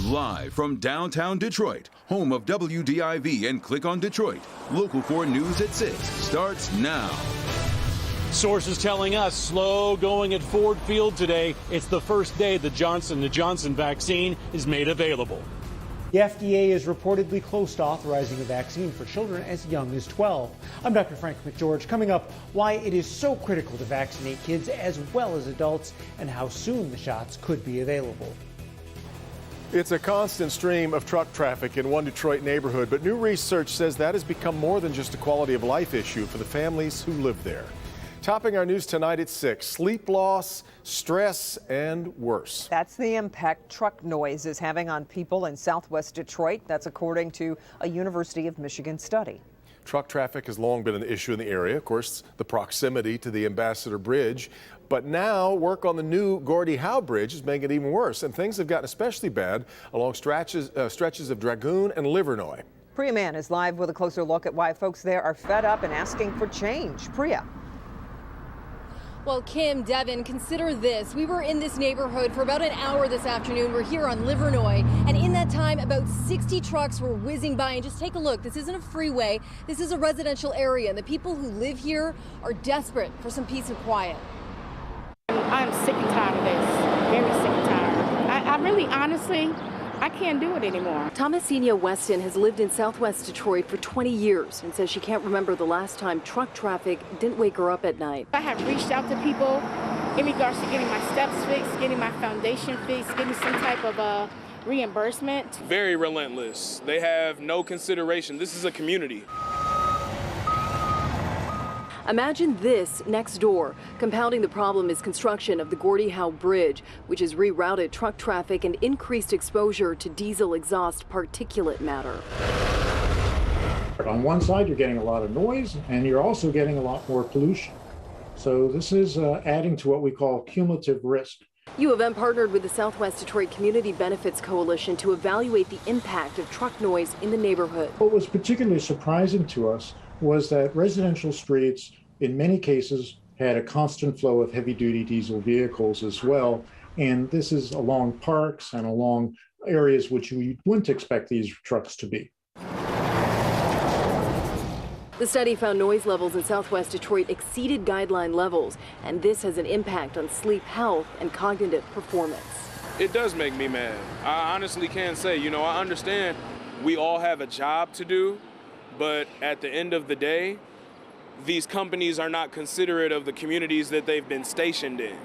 Live from downtown Detroit, home of WDIV and Click on Detroit, Local 4 News at 6 starts now. Sources telling us slow going at Ford Field today. It's the first day the Johnson & Johnson vaccine is made available. The FDA is reportedly close to authorizing a vaccine for children as young as 12. I'm Dr. Frank McGeorge. Coming up, why it is so critical to vaccinate kids as well as adults and how soon the shots could be available. It's a constant stream of truck traffic in one Detroit neighborhood, but new research says that has become more than just a quality of life issue for the families who live there. Topping our news tonight at 6, sleep loss, stress, and worse. That's the impact truck noise is having on people in southwest Detroit. That's according to a University of Michigan study. Truck traffic has long been an issue in the area. Of course, the proximity to the Ambassador Bridge. But now work on the new Gordie Howe Bridge is making it even worse. And things have gotten especially bad along stretches of Dragoon and Livernois. Priya Mann is live with a closer look at why folks there are fed up and asking for change. Priya. Well, Kim, Devin, consider this. We were in this neighborhood for about an hour this afternoon. We're here on Livernois, and in that time, about 60 trucks were whizzing by. And just take a look. This isn't a freeway. This is a residential area, and the people who live here are desperate for some peace and quiet. I'm sick and tired of this. Very sick and tired. I really, honestly, I can't do it anymore. Thomasina Weston has lived in southwest Detroit for 20 years and says she can't remember the last time truck traffic didn't wake her up at night. I have reached out to people in regards to getting my steps fixed, getting my foundation fixed, getting some type of reimbursement. Very relentless. They have no consideration. This is a community. Imagine this next door. Compounding the problem is construction of the Gordie Howe Bridge, which has rerouted truck traffic and increased exposure to diesel exhaust particulate matter. On one side, you're getting a lot of noise, and you're also getting a lot more pollution. So this is adding to what we call cumulative risk. U of M partnered with the Southwest Detroit Community Benefits Coalition to evaluate the impact of truck noise in the neighborhood. What was particularly surprising to us was that residential streets, in many cases, had a constant flow of heavy-duty diesel vehicles as well. And this is along parks and along areas which you wouldn't expect these trucks to be. The study found noise levels in southwest Detroit exceeded guideline levels, and this has an impact on sleep health and cognitive performance. It does make me mad. I honestly can say, I understand we all have a job to do, but at the end of the day, these companies are not considerate of the communities that they've been stationed in.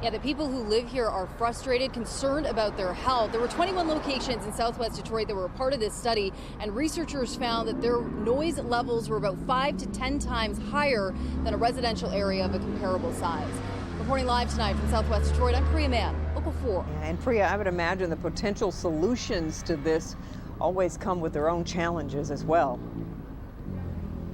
Yeah, the people who live here are frustrated, concerned about their health. There were 21 locations in southwest Detroit that were a part of this study, and researchers found that their noise levels were about 5 to 10 times higher than a residential area of a comparable size. Reporting live tonight from southwest Detroit, I'm Priya Mann, Local 4. And Priya, I would imagine the potential solutions to this always come with their own challenges as well.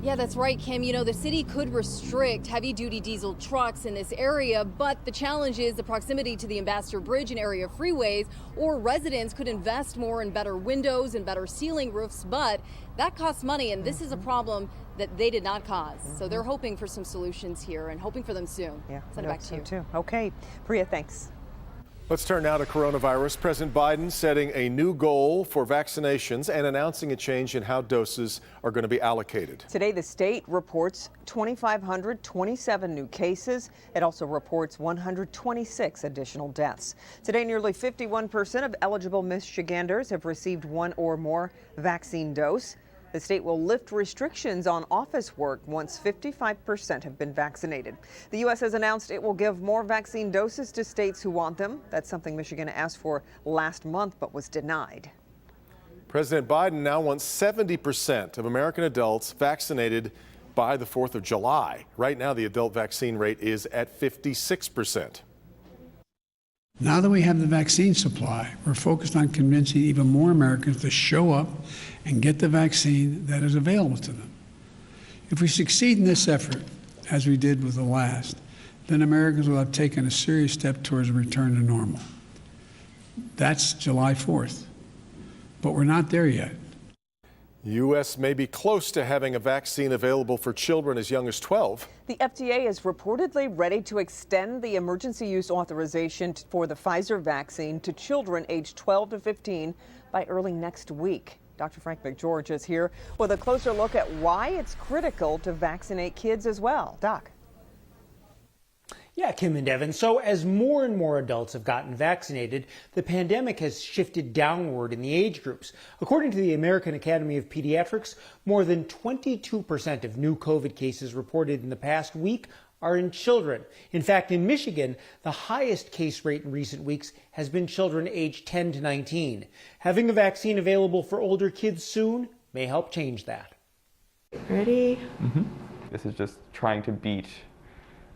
Yeah, that's right, Kim. The city could restrict heavy-duty diesel trucks in this area, but the challenge is the proximity to the Ambassador Bridge and area freeways, or residents could invest more in better windows and better ceiling roofs, but that costs money, and this is a problem that they did not cause. So they're hoping for some solutions here and hoping for them soon. Yeah, send it back to you. Too. Okay, Priya, thanks. Let's turn now to coronavirus. President Biden setting a new goal for vaccinations and announcing a change in how doses are going to be allocated. Today, the state reports 2,527 new cases. It also reports 126 additional deaths. Today, nearly 51% of eligible Michiganders have received one or more vaccine dose. The state will lift restrictions on office work once 55% have been vaccinated. The U.S. has announced it will give more vaccine doses to states who want them. That's something Michigan asked for last month but was denied. President Biden now wants 70% of American adults vaccinated by the 4th of July. Right now, the adult vaccine rate is at 56%. Now that we have the vaccine supply, we're focused on convincing even more Americans to show up and get the vaccine that is available to them. If we succeed in this effort, as we did with the last, then Americans will have taken a serious step towards a return to normal. That's July 4th. But we're not there yet. U.S. may be close to having a vaccine available for children as young as 12. The FDA is reportedly ready to extend the emergency use authorization for the Pfizer vaccine to children aged 12 to 15 by early next week. Dr. Frank McGeorge is here with a closer look at why it's critical to vaccinate kids as well. Doc. Yeah, Kim and Devin. So as more and more adults have gotten vaccinated, the pandemic has shifted downward in the age groups. According to the American Academy of Pediatrics, more than 22% of new COVID cases reported in the past week are in children. In fact, in Michigan, the highest case rate in recent weeks has been children aged 10 to 19. Having a vaccine available for older kids soon may help change that. Ready? This is just trying to beat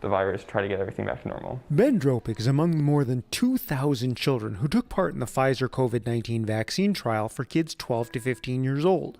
the virus, try to get everything back to normal. Ben Dropik is among the more than 2,000 children who took part in the Pfizer COVID-19 vaccine trial for kids 12 to 15 years old.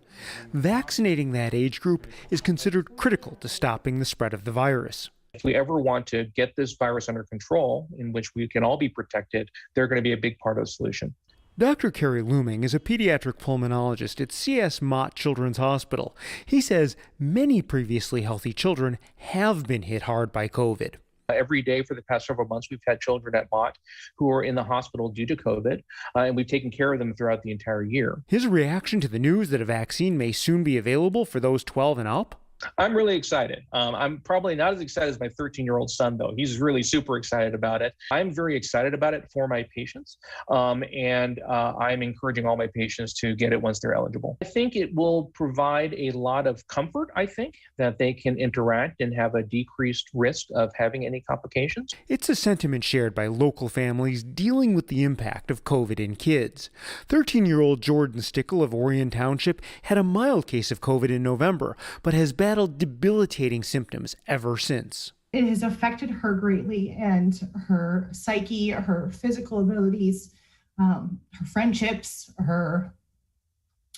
Vaccinating that age group is considered critical to stopping the spread of the virus. If we ever want to get this virus under control, in which we can all be protected, they're going to be a big part of the solution. Dr. Kerry Looming is a pediatric pulmonologist at C.S. Mott Children's Hospital. He says many previously healthy children have been hit hard by COVID. Every day for the past several months, we've had children at Mott who are in the hospital due to COVID, and we've taken care of them throughout the entire year. His reaction to the news that a vaccine may soon be available for those 12 and up? I'm really excited. I'm probably not as excited as my 13-year-old son, though. He's really super excited about it. I'm very excited about it for my patients, and I'm encouraging all my patients to get it once they're eligible. I think it will provide a lot of comfort, I think, that they can interact and have a decreased risk of having any complications. It's a sentiment shared by local families dealing with the impact of COVID in kids. 13-year-old Jordan Stickle of Orion Township had a mild case of COVID in November, but has battled debilitating symptoms ever since. It has affected her greatly, and her psyche, her physical abilities, her friendships, her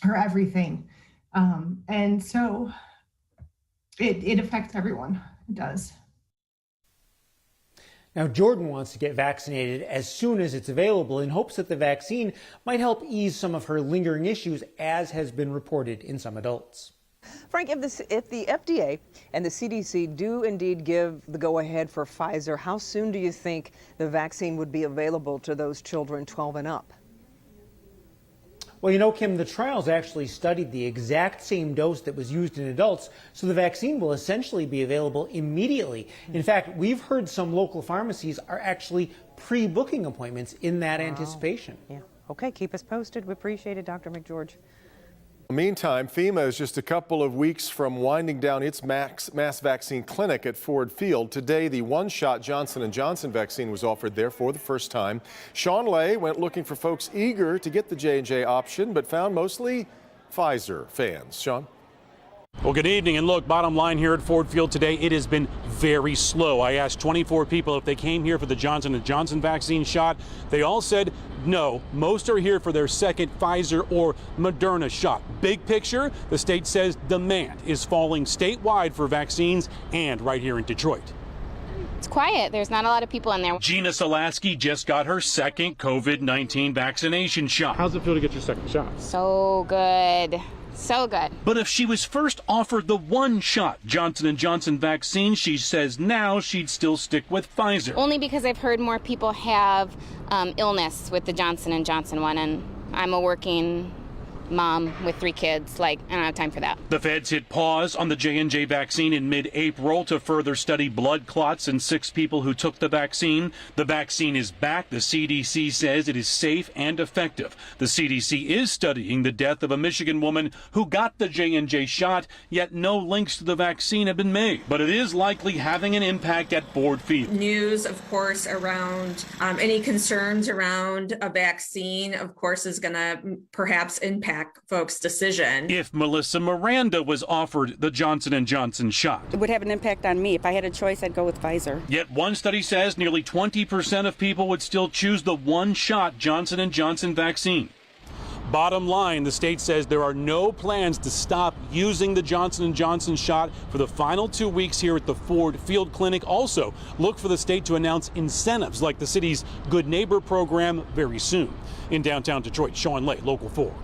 everything. And so it affects everyone. It does. Now, Jordan wants to get vaccinated as soon as it's available in hopes that the vaccine might help ease some of her lingering issues, as has been reported in some adults. Frank, if the FDA and the CDC do indeed give the go-ahead for Pfizer, how soon do you think the vaccine would be available to those children 12 and up? Well, you know, Kim, the trials actually studied the exact same dose that was used in adults, so the vaccine will essentially be available immediately. In fact, we've heard some local pharmacies are actually pre-booking appointments in that anticipation. Yeah. Okay, keep us posted. We appreciate it, Dr. McGeorge. Meantime, FEMA is just a couple of weeks from winding down its mass vaccine clinic at Ford Field. Today, the one-shot Johnson & Johnson vaccine was offered there for the first time. Sean Lay went looking for folks eager to get the J&J option, but found mostly Pfizer fans. Sean? Well, good evening. And look, bottom line here at Ford Field today, it has been very slow. I asked 24 people if they came here for the Johnson & Johnson vaccine shot. They all said no. Most are here for their second Pfizer or Moderna shot. Big picture, the state says demand is falling statewide for vaccines and right here in Detroit. It's quiet. There's not a lot of people in there. Gina Salaski just got her second COVID-19 vaccination shot. How's it feel to get your second shot? So good. So good. But if she was first offered the one-shot Johnson & Johnson vaccine, she says now she'd still stick with Pfizer. Only because I've heard more people have illness with the Johnson & Johnson one, and I'm a working mom with 3 kids. I don't have time for that. The feds hit pause on the J&J vaccine in mid-April to further study blood clots in 6 people who took the vaccine. The vaccine is back. The CDC says it is safe and effective. The CDC is studying the death of a Michigan woman who got the J&J shot, yet no links to the vaccine have been made. But it is likely having an impact at Ford Field. News, of course, around any concerns around a vaccine, of course, is going to perhaps impact folks' decision. If Melissa Miranda was offered the Johnson & Johnson shot, it would have an impact on me. If I had a choice, I'd go with Pfizer. Yet one study says nearly 20% of people would still choose the one-shot Johnson & Johnson vaccine. Bottom line, the state says there are no plans to stop using the Johnson & Johnson shot for the final 2 weeks here at the Ford Field Clinic. Also, look for the state to announce incentives like the city's Good Neighbor program very soon. In downtown Detroit, Sean Lay, Local 4.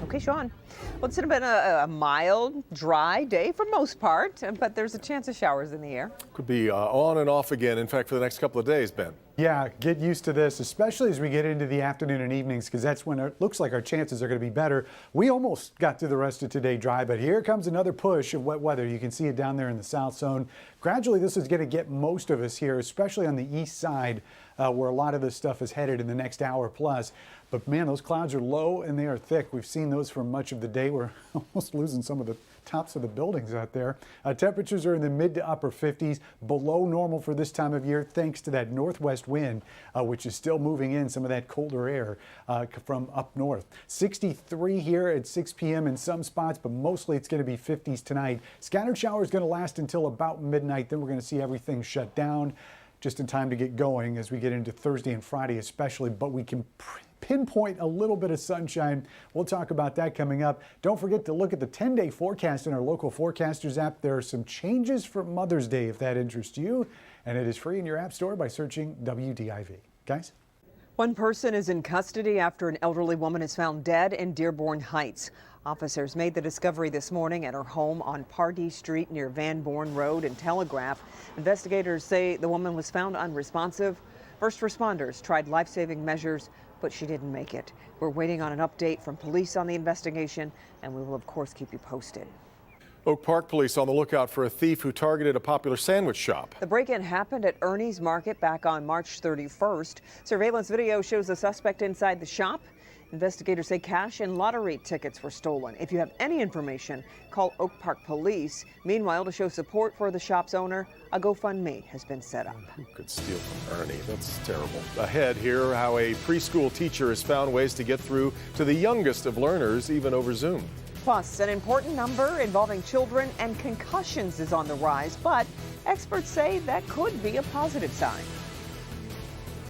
Okay, Sean. Well, it's been a mild, dry day for most part, but there's a chance of showers in the air. Could be on and off again, in fact, for the next couple of days, Ben. Yeah, get used to this, especially as we get into the afternoon and evenings, because that's when it looks like our chances are going to be better. We almost got through the rest of today dry, but here comes another push of wet weather. You can see it down there in the south zone. Gradually, this is going to get most of us here, especially on the east side, where a lot of this stuff is headed in the next hour plus. But man, those clouds are low and they are thick. We've seen those for much of the day. We're almost losing some of the tops of the buildings out there. Temperatures are in the mid to upper 50s, below normal for this time of year, thanks to that northwest wind, which is still moving in some of that colder air from up north. 63 here at 6 p.m. in some spots, but mostly it's going to be 50s tonight. Scattered showers going to last until about midnight. Then we're going to see everything shut down just in time to get going as we get into Thursday and Friday especially, but we can pinpoint a little bit of sunshine. We'll talk about that coming up. Don't forget to look at the 10-day forecast in our local forecasters app. There are some changes for Mother's Day if that interests you, and it is free in your app store by searching WDIV. Guys? One person is in custody after an elderly woman is found dead in Dearborn Heights. Officers made the discovery this morning at her home on Pardee Street near Van Born Road and Telegraph. Investigators say the woman was found unresponsive. First responders tried life-saving measures, but she didn't make it. We're waiting on an update from police on the investigation, and we will, of course, keep you posted. Oak Park police on the lookout for a thief who targeted a popular sandwich shop. The break-in happened at Ernie's Market back on March 31st. Surveillance video shows a suspect inside the shop. Investigators say cash and lottery tickets were stolen. If you have any information, call Oak Park Police. Meanwhile, to show support for the shop's owner, a GoFundMe has been set up. Who could steal from Ernie? That's terrible. Ahead here, how a preschool teacher has found ways to get through to the youngest of learners, even over Zoom. Plus, an important number involving children and concussions is on the rise, but experts say that could be a positive sign.